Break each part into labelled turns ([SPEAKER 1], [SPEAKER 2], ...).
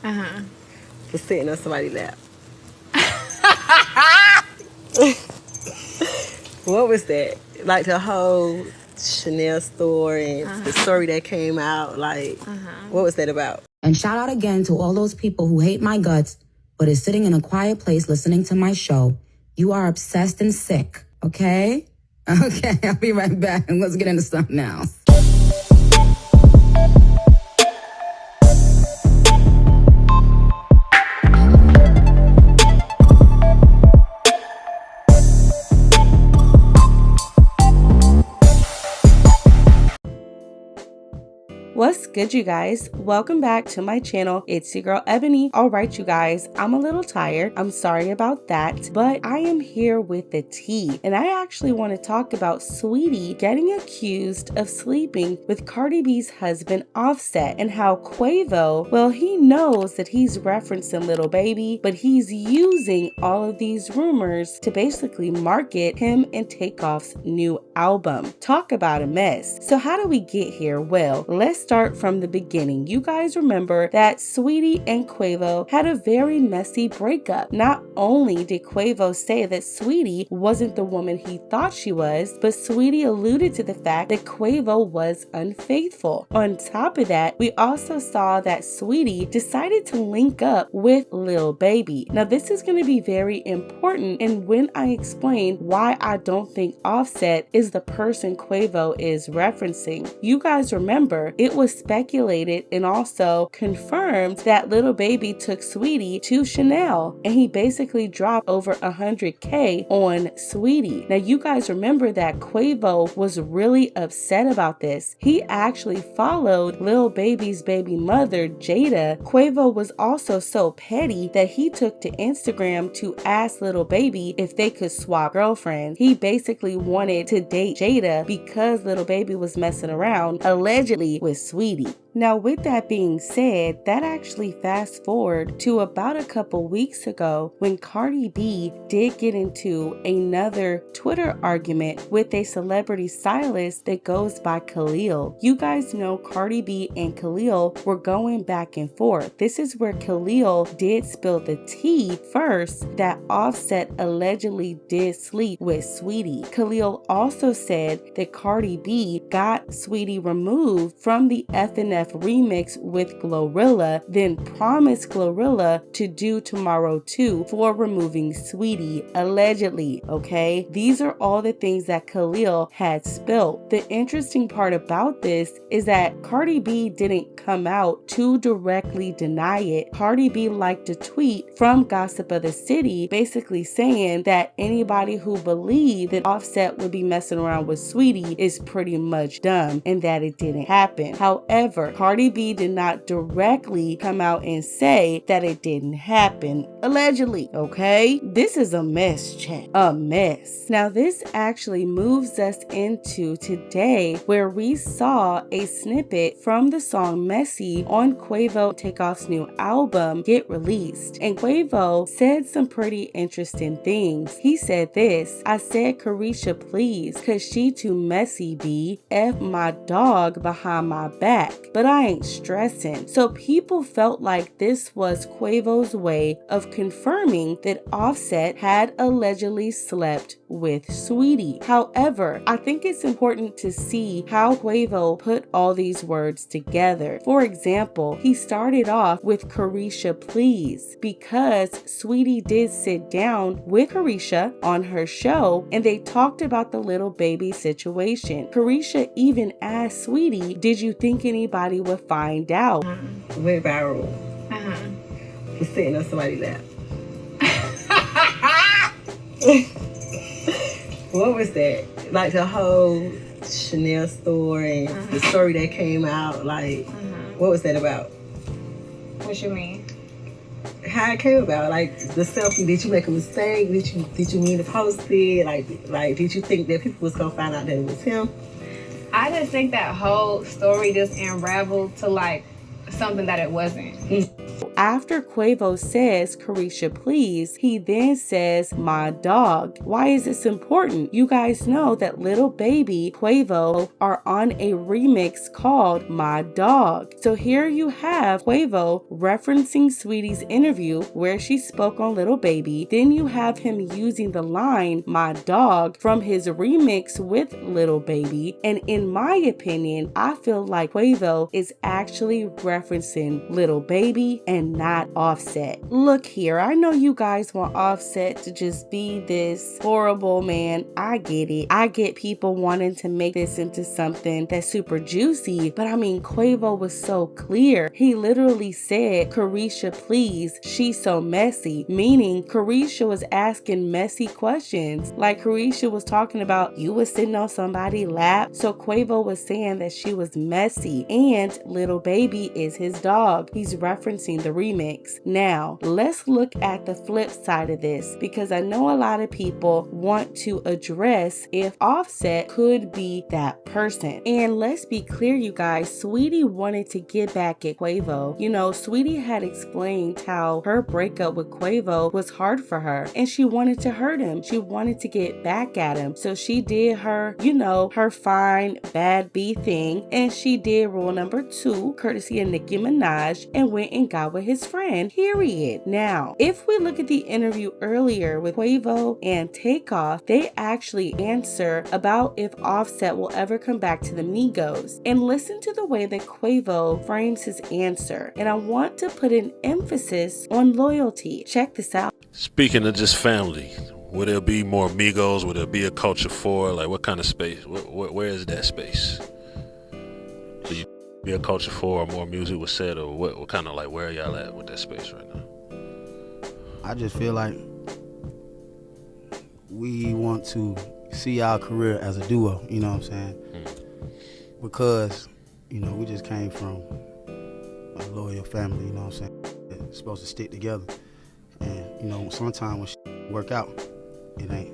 [SPEAKER 1] For sitting on somebody's lap. What was that? Like the whole Chanel store and the story that came out. Like, what was that about?
[SPEAKER 2] And shout out again to all those people who hate my guts, but is sitting in a quiet place listening to my show. You are obsessed and sick, okay? Okay, I'll be right back. Let's get into something else.
[SPEAKER 3] What's good, you guys? Welcome back to my channel. It's your girl Ebony. All right, you guys, I'm a little tired. I'm sorry about that, but I am here with the tea, and I actually want to talk about Saweetie getting accused of sleeping with Cardi B's husband Offset, and how Quavo, well, he knows that he's referencing Lil Baby, but he's using all of these rumors to basically market him and Takeoff's new album. Talk about a mess. So how do we get here? Well, let's start from the beginning. You guys remember that Saweetie and Quavo had a very messy breakup. Not only did Quavo say that Saweetie wasn't the woman he thought she was, but Saweetie alluded to the fact that Quavo was unfaithful. On top of that, we also saw that Saweetie decided to link up with Lil Baby. Now, this is going to be very important, and when I explain why I don't think Offset is the person Quavo is referencing. You guys remember, it was speculated and also confirmed that Lil Baby took Saweetie to Chanel, and he basically dropped over $100K on Saweetie. Now, you guys remember that Quavo was really upset about this. He actually followed Lil Baby's baby mother, Jada. Quavo was also so petty that he took to Instagram to ask Lil Baby if they could swap girlfriends. He basically wanted to date Jada because Lil Baby was messing around, allegedly, with Saweetie. Now, with that being said, that actually fast forward to about a couple weeks ago when Cardi B did get into another Twitter argument with a celebrity stylist that goes by Khalil. You guys know Cardi B and Khalil were going back and forth. This is where Khalil did spill the tea first that Offset allegedly did sleep with Saweetie. Khalil also said that Cardi B got Saweetie removed from the FNF remix with Glorilla, then promised Glorilla to do Tomorrow 2 for removing Saweetie, allegedly, okay? These are all the things that Khalil had spilled. The interesting part about this is that Cardi B didn't come out to directly deny it. Cardi B liked a tweet from Gossip of the City basically saying that anybody who believed that Offset would be messing around with Saweetie is pretty much dumb and that it didn't happen. However, Cardi B did not directly come out and say that it didn't happen, allegedly, okay? This is a mess, chat. A mess. Now, this actually moves us into today, where we saw a snippet from the song Messy on Quavo Takeoff's new album get released. And Quavo said some pretty interesting things. He said this: I said, Carisha, please, cause she too messy, B. F my dog behind my back. But I ain't stressing. So people felt like this was Quavo's way of confirming that Offset had allegedly slept with Saweetie. However, I think it's important to see how Quavo put all these words together. For example, he started off with Carisha, please, because Saweetie did sit down with Carisha on her show and they talked about the Lil Baby situation. Carisha even asked Saweetie, did you think anybody would find out?
[SPEAKER 1] Went viral. For sitting on somebody's lap. What was that? Like the whole Chanel store and the story that came out. Like, what was that about?
[SPEAKER 4] What you mean?
[SPEAKER 1] How it came about? Like the selfie. Did you make a mistake? Did you mean to post it? Like did you think that people was gonna find out that it was him?
[SPEAKER 4] I just think that whole story just unraveled to like something that it wasn't.
[SPEAKER 3] after Quavo says, Carisha, please, he then says, my dog. Why is this important? You guys know that Lil Baby, Quavo are on a remix called My Dog. So here you have Quavo referencing Saweetie's interview where she spoke on Lil Baby. Then you have him using the line, my dog, from his remix with Lil Baby. And in my opinion, I feel like Quavo is actually referencing Lil Baby and not Offset. Look here, I know you guys want Offset to just be this horrible man. I get it. I get people wanting to make this into something that's super juicy, but I mean, Quavo was so clear. He literally said, Carisha, please, she's so messy, meaning Carisha was asking messy questions. Like Carisha was talking about, you was sitting on somebody's lap. So Quavo was saying that she was messy, and Lil Baby is his dog. He's referencing the remix. Now, let's look at the flip side of this, because I know a lot of people want to address if Offset could be that person. And let's be clear, you guys, Saweetie wanted to get back at Quavo. You know, Saweetie had explained how her breakup with Quavo was hard for her, and she wanted to hurt him. She wanted to get back at him. So she did her, you know, her fine bad B thing, and she did rule number 2, courtesy of Nicki Minaj, and went and got with his friend, period. Now, if we look at the interview earlier with Quavo and Takeoff, they actually answer about if Offset will ever come back to the Migos. And listen to the way that Quavo frames his answer. And I want to put an emphasis on loyalty. Check this out.
[SPEAKER 5] Speaking of just family, will there be more Migos? Will there be a Culture 4? Like, what kind of space? Where is that space? Do you be a Culture 4 or more music was said, or what kind of, like, where are y'all at with that space right now?
[SPEAKER 6] I just feel like we want to see our career as a duo, you know what I'm saying? Because, you know, we just came from a loyal family, you know what I'm saying? It's supposed to stick together. And, you know, sometimes when shit work out, it ain't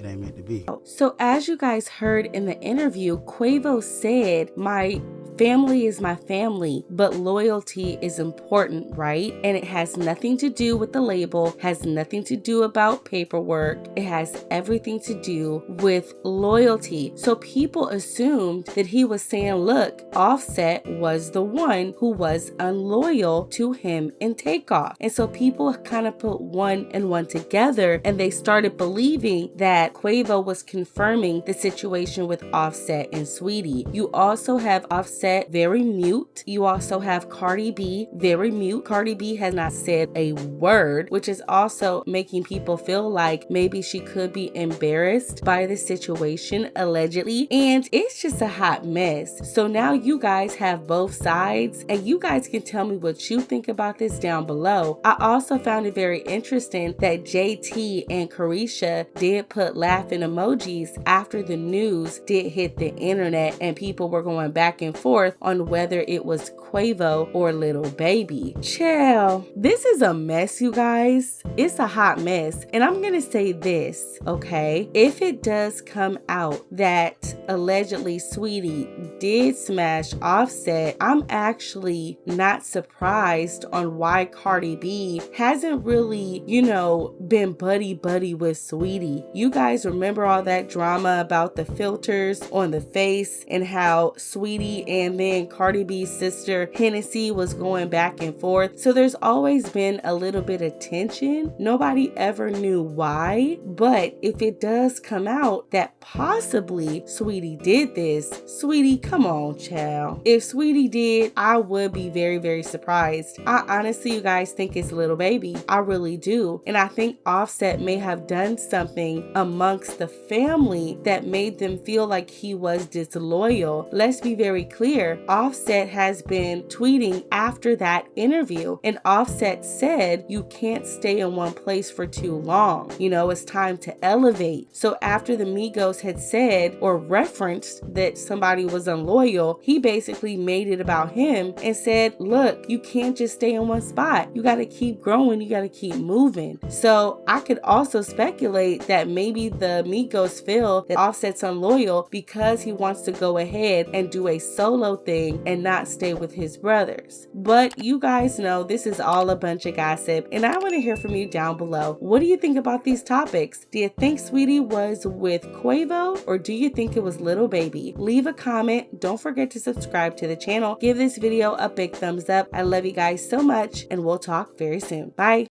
[SPEAKER 6] meant to be.
[SPEAKER 3] So as you guys heard in the interview, Quavo said, my family is my family, but loyalty is important, right? And it has nothing to do with the label, has nothing to do about paperwork. It has everything to do with loyalty. So people assumed that he was saying, look, Offset was the one who was unloyal to him in Takeoff. And so people kind of put one and one together, and they started believing that Quavo was confirming the situation with Offset and Saweetie. You also have Offset very mute. You also have Cardi B very mute. Cardi B has not said a word, which is also making people feel like maybe she could be embarrassed by the situation, allegedly. And it's just a hot mess. So now you guys have both sides, and you guys can tell me what you think about this down below. I also found it very interesting that JT and Carisha did put laughing emojis after the news did hit the internet, and people were going back and forth on whether it was Quavo or Lil Baby. Chill. This is a mess, you guys. It's a hot mess. And I'm gonna say this, okay? If it does come out that allegedly Saweetie did smash Offset, I'm actually not surprised on why Cardi B hasn't really, you know, been buddy-buddy with Saweetie. You guys remember all that drama about the filters on the face and how Saweetie and then Cardi B's sister Hennessy was going back and forth. So there's always been a little bit of tension. Nobody ever knew why, but if it does come out that possibly Saweetie did this, Saweetie, come on, child. If Saweetie did, I would be very, very surprised. I honestly, you guys, think it's Lil Baby. I really do. And I think Offset may have done something amongst the family that made them feel like he was disloyal. Let's be very clear. Offset has been tweeting after that interview, and Offset said you can't stay in one place for too long. You know, it's time to elevate. So after the Migos had said or referenced that somebody was unloyal, he basically made it about him and said, look, you can't just stay in one spot. You got to keep growing. You got to keep moving. So I could also speculate that maybe the Migos feel that Offset's unloyal because he wants to go ahead and do a solo solo thing and not stay with his brothers. But you guys know this is all a bunch of gossip, and I want to hear from you down below. What do you think about these topics? Do you think Saweetie was with Quavo, or do you think it was Lil Baby? Leave a comment. Don't forget to subscribe to the channel. Give this video a big thumbs up. I love you guys so much, and we'll talk very soon. Bye.